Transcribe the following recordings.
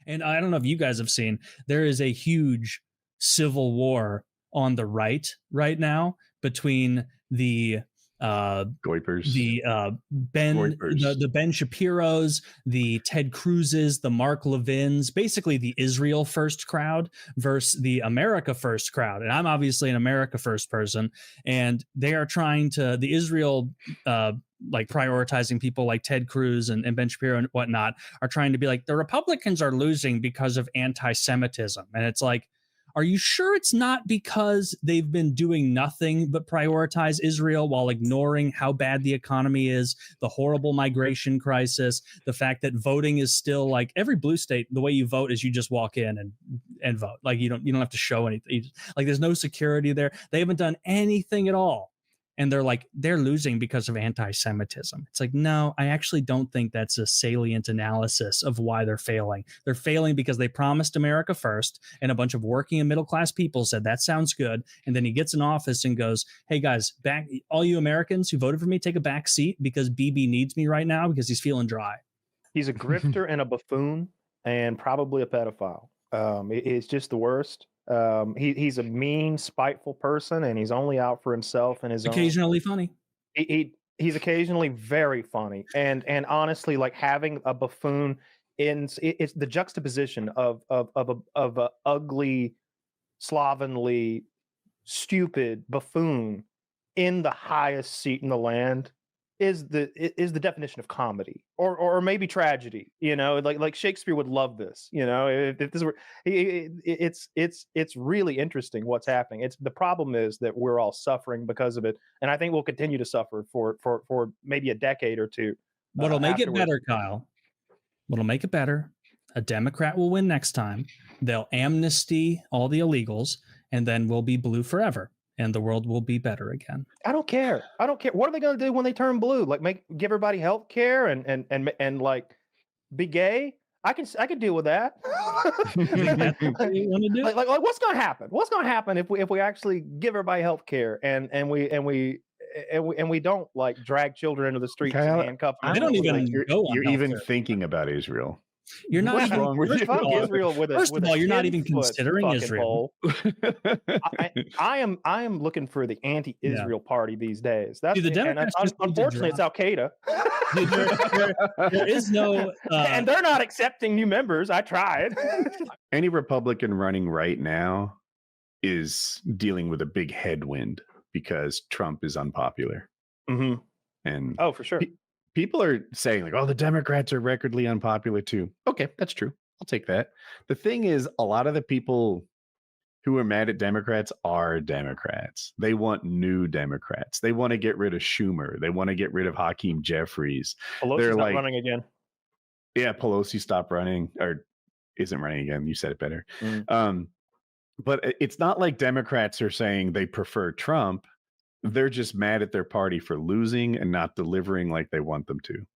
And I don't know if you guys have seen, there is a huge civil war on the right now between the Goipers. the Ben Shapiros, the Ted Cruzes, the Mark Levins, basically the Israel first crowd versus the America first crowd. And I'm obviously an America first person, and they are trying to, the Israel like prioritizing people like Ted Cruz and Ben Shapiro and whatnot are trying to be like, the Republicans are losing because of anti-Semitism. And it's like, are you sure it's not because they've been doing nothing but prioritize Israel while ignoring how bad the economy is, the horrible migration crisis, the fact that voting is still like every blue state, the way you vote is you just walk in and vote. Like you don't have to show anything. Like there's no security there. They haven't done anything at all. And they're like, they're losing because of anti-Semitism. It's like, no, I actually don't think that's a salient analysis of why they're failing. They're failing because they promised America first, and a bunch of working and middle-class people said, that sounds good. And then he gets in office and goes, hey, guys, back, all you Americans who voted for me, take a back seat because BB needs me right now because he's feeling dry. He's a grifter and a buffoon and probably a pedophile. It's just the worst. He's a mean, spiteful person, and he's only out for himself and his occasionally own. Funny. He's occasionally very funny, and honestly, like having a buffoon it's the juxtaposition of a ugly, slovenly, stupid buffoon in the highest seat in the land is the definition of comedy or maybe tragedy. You know, like Shakespeare would love this. You know, if this were, it's really interesting what's happening. It's the problem is that we're all suffering because of it, and I think we'll continue to suffer for maybe a decade or two. What'll make it better, Kyle? What'll make it better? A Democrat will win next time. They'll amnesty all the illegals, and then we'll be blue forever. And the world will be better again. I don't care. What are they going to do when they turn blue? Like give everybody health care and like be gay? I can deal with that. like what's going to happen? What's going to happen if we actually give everybody health care and we don't like drag children into the streets and handcuff them? They don't even you're even thinking about Israel. You're not even wrong with Israel. First of all, you're not even considering Israel. I am looking for the anti-Israel party these days. That's the Democrats. Unfortunately, it's Al Qaeda. There is no, and they're not accepting new members. I tried. Any Republican running right now is dealing with a big headwind because Trump is unpopular. Mm-hmm. And for sure. People are saying like, oh, the Democrats are recordly unpopular too. Okay, that's true. I'll take that. The thing is, a lot of the people who are mad at Democrats are Democrats. They want new Democrats. They want to get rid of Schumer. They want to get rid of Hakeem Jeffries. Pelosi's not running again. Yeah, Pelosi stopped running or isn't running again. You said it better. But it's not like Democrats are saying they prefer Trump. They're just mad at their party for losing and not delivering like they want them to.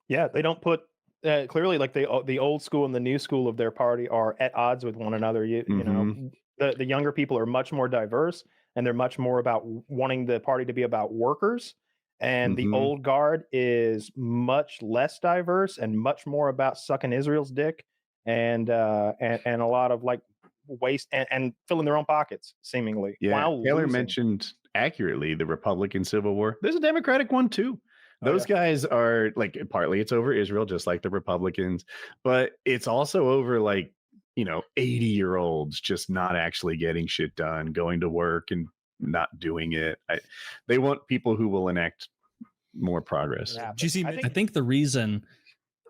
Yeah, they don't put clearly like the old school and the new school of their party are at odds with one another. You know, the younger people are much more diverse, and they're much more about wanting the party to be about workers. And the old guard is much less diverse and much more about sucking Israel's dick and a lot of like waste and filling their own pockets, seemingly. Yeah, Taylor mentioned accurately the Republican Civil War. There's a Democratic one too. Those guys are like, partly it's over Israel, just like the Republicans, but it's also over like, 80-year-olds just not actually getting shit done, going to work and not doing it. They want people who will enact more progress. Do you see? I think the reason,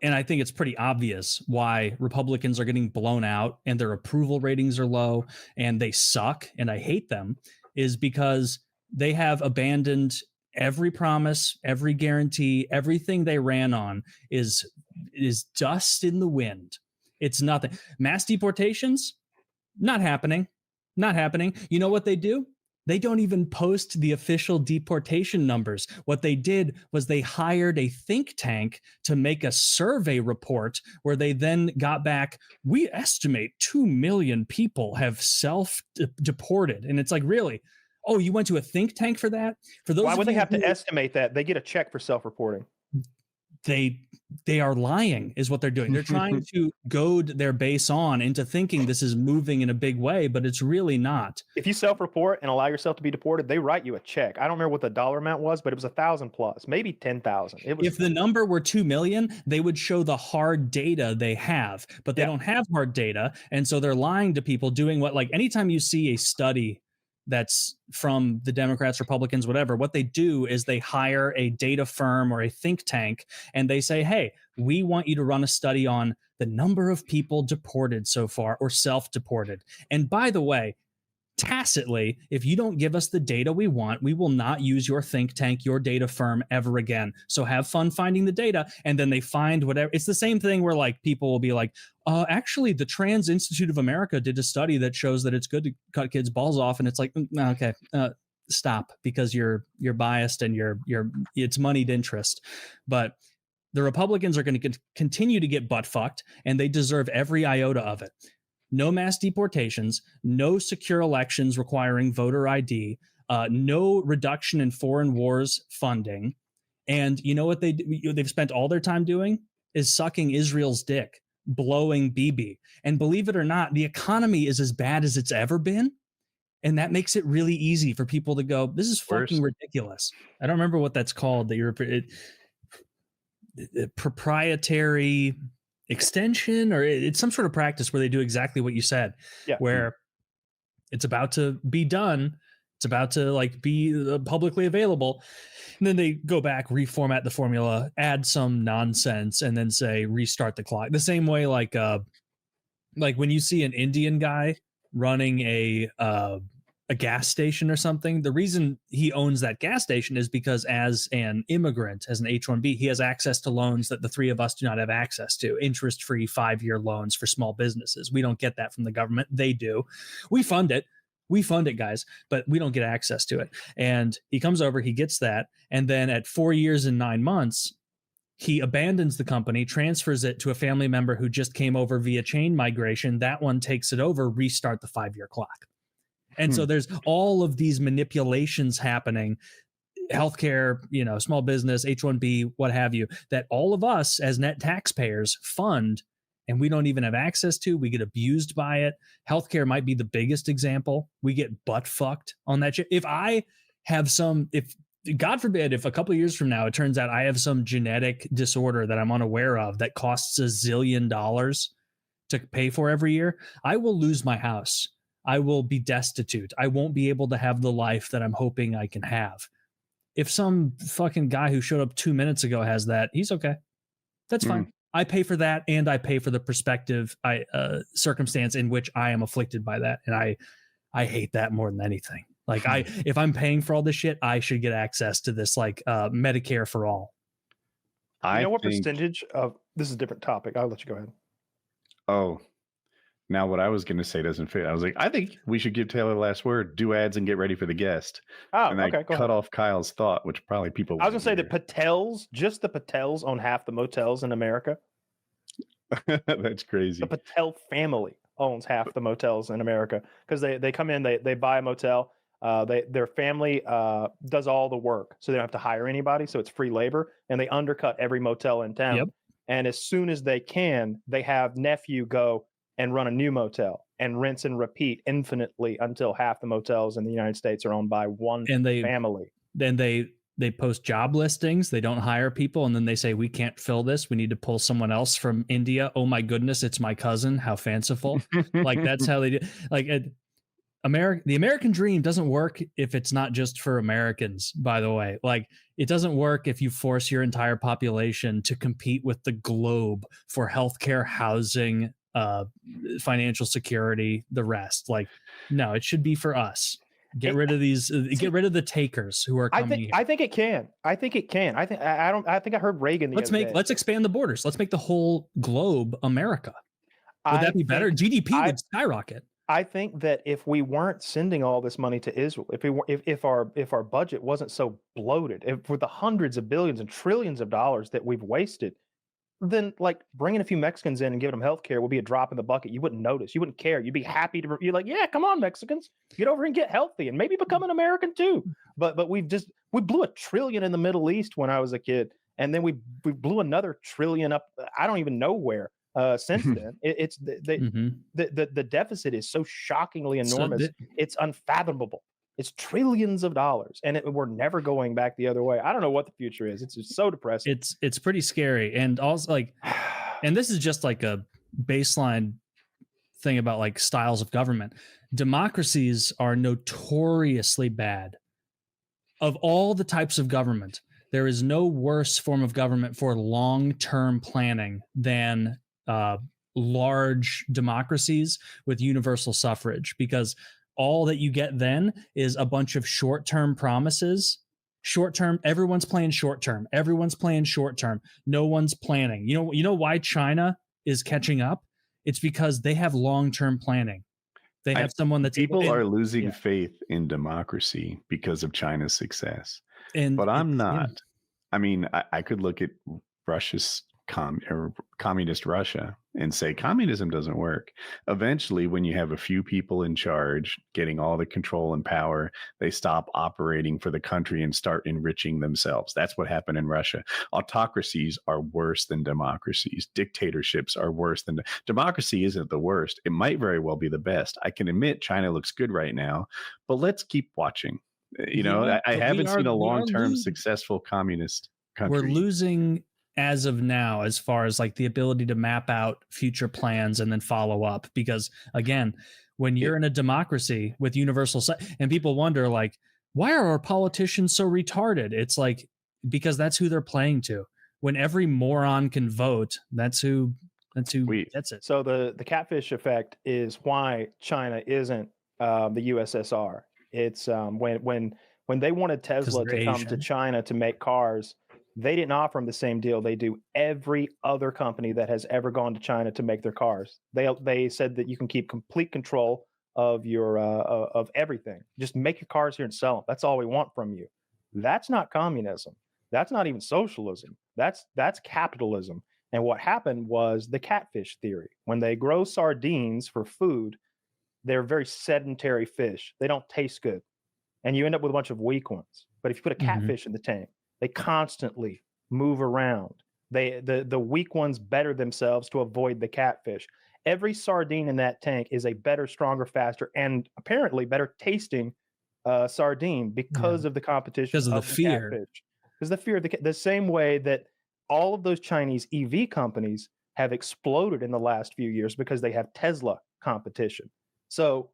and I think it's pretty obvious why Republicans are getting blown out and their approval ratings are low and they suck and I hate them, is because they have abandoned every promise, every guarantee, everything they ran on is dust in the wind. It's nothing. Mass deportations, not happening. Not happening. You know what they do? They don't even post the official deportation numbers. What they did was they hired a think tank to make a survey report where they then got back, we estimate 2 million people have self-deported. And it's like, really? Oh, you went to a think tank for that? For those, why would they have to estimate that? They get a check for self-reporting. they are lying is what they're doing. They're trying to goad their base on into thinking this is moving in a big way, but it's really not. If you self-report and allow yourself to be deported, they write you a check. I don't remember what the dollar amount was, but it was 1,000 plus, maybe 10,000. If the number were 2 million, they would show the hard data they have, but they don't have hard data. And so they're lying to people, doing what, like, anytime you see a study that's from the Democrats, Republicans, whatever, what they do is they hire a data firm or a think tank, and they say, hey, we want you to run a study on the number of people deported so far or self-deported. And by the way, tacitly, if you don't give us the data we want, we will not use your think tank, your data firm ever again. So have fun finding the data. And then they find whatever. It's the same thing where, like, people will be like, actually, the Trans Institute of America did a study that shows that it's good to cut kids' balls off. And it's like, okay, stop, because you're biased and it's moneyed interest. But the Republicans are going to continue to get butt fucked, and they deserve every iota of it. No mass deportations, no secure elections requiring voter ID, no reduction in foreign wars funding. And you know what they've spent all their time doing is sucking Israel's dick, blowing Bibi. And believe it or not, the economy is as bad as it's ever been. And that makes it really easy for people to go, this is fucking ridiculous. I don't remember what that's called. Proprietary extension, or it's some sort of practice where they do exactly what you said, where it's about to be done, it's about to, like, be publicly available, and then they go back, reformat the formula, add some nonsense, and then say restart the clock. The same way, like when you see an Indian guy running a gas station or something, the reason he owns that gas station is because as an immigrant, as an H-1B, he has access to loans that the three of us do not have access to, interest-free 5-year loans for small businesses. We don't get that from the government. They do. We fund it, guys, but we don't get access to it. And he comes over, he gets that, and then at 4 years and 9 months, he abandons the company, transfers it to a family member who just came over via chain migration. That one takes it over, restart the 5-year clock. And so there's all of these manipulations happening, healthcare, small business, H-1B, what have you, that all of us as net taxpayers fund, and we don't even have access to. We get abused by it. Healthcare might be the biggest example. We get butt fucked on that shit. If God forbid, if a couple of years from now, it turns out I have some genetic disorder that I'm unaware of that costs $1 zillion to pay for every year, I will lose my house. I will be destitute. I won't be able to have the life that I'm hoping I can have. If some fucking guy who showed up 2 minutes ago has that, he's okay. That's fine. I pay for that, and I pay for the perspective, circumstance in which I am afflicted by that. And I hate that more than anything. Like, if I'm paying for all this shit, I should get access to this, like, Medicare for all. What percentage of this is a different topic? I'll let you go ahead. Oh, now what I was going to say doesn't fit. I was like, I think we should give Taylor the last word, do ads, and get ready for the guest. Oh, and okay. I cut off Kyle's thought, which probably people. I was going to say the Patels, just the Patels own half the motels in America. That's crazy. The Patel family owns half the motels in America because they come in, they buy a motel. Their family does all the work, so they don't have to hire anybody. So it's free labor, and they undercut every motel in town. Yep. And as soon as they can, they have nephew go and run a new motel and rinse and repeat infinitely until half the motels in the United States are owned by one family. Then they post job listings. They don't hire people, and then they say, we can't fill this. We need to pull someone else from India. Oh my goodness, it's my cousin. How fanciful. Like, that's how they do. Like, the American dream doesn't work if it's not just for Americans, by the way. Like, it doesn't work if you force your entire population to compete with the globe for healthcare, housing, financial security, the rest. Like, no, it should be for us. Get rid of the takers who are coming here. I think it can. I think I heard Reagan. Let's expand the borders. Let's make the whole globe America. Would that be better? GDP would skyrocket. I think that if we weren't sending all this money to Israel, if our budget wasn't so bloated, if with the hundreds of billions and trillions of dollars that we've wasted, then, like, bringing a few Mexicans in and giving them healthcare would be a drop in the bucket. You wouldn't notice. You wouldn't care. You'd be happy to. You're like, yeah, come on, Mexicans, get over and get healthy, and maybe become an American too. But we blew $1 trillion in the Middle East when I was a kid, and then we blew another trillion up. I don't even know where. Since then, it's the deficit is so shockingly enormous. It's unfathomable. It's trillions of dollars, and we're never going back the other way. I don't know what the future is. It's just so depressing. It's pretty scary, and also like, and this is just like a baseline thing about like styles of government. Democracies are notoriously bad. Of all the types of government, there is no worse form of government for long-term planning than large democracies with universal suffrage, because all that you get then is a bunch of short-term promises. Short-term, everyone's playing short-term. Everyone's playing short-term. No one's planning. You know why China is catching up? It's because they have long-term planning. They have someone that's people are losing faith in democracy because of China's success. But I'm not. I mean, I could look at Russia's communist Russia and say communism doesn't work. Eventually, when you have a few people in charge getting all the control and power, they stop operating for the country and start enriching themselves. That's what happened in Russia. Autocracies are worse than democracies. Dictatorships are worse than democracy. Isn't the worst. It might very well be the best. I can admit China looks good right now, but let's keep watching. I haven't seen a long-term successful communist country. We're losing as of now, as far as like the ability to map out future plans and then follow up, because again, when you're in a democracy with universal and people wonder like, why are our politicians so retarded? It's like, because that's who they're playing to. When every moron can vote, that's who gets it. So the catfish effect is why China isn't the USSR. It's when they wanted Tesla to come to China to make cars, they didn't offer them the same deal they do every other company that has ever gone to China to make their cars. They said that you can keep complete control of your of everything. Just make your cars here and sell them. That's all we want from you. That's not communism. That's not even socialism. That's capitalism. And what happened was the catfish theory. When they grow sardines for food, they're very sedentary fish. They don't taste good. And you end up with a bunch of weak ones. But if you put a catfish in the tank, they constantly move around. The weak ones better themselves to avoid the catfish. Every sardine in that tank is a better, stronger, faster, and apparently better tasting sardine because of the competition. Because of the fear. Catfish. Because the fear of the same way that all of those Chinese EV companies have exploded in the last few years because they have Tesla competition. So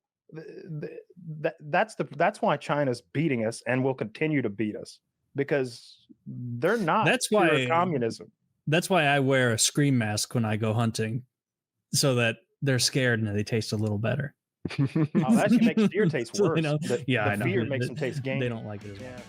that's why China's beating us and will continue to beat us. Because they're not pure communism. That's why I wear a scream mask when I go hunting, so that they're scared and they taste a little better. That actually makes deer taste worse. I know. The fear makes them taste game. They don't like it as well.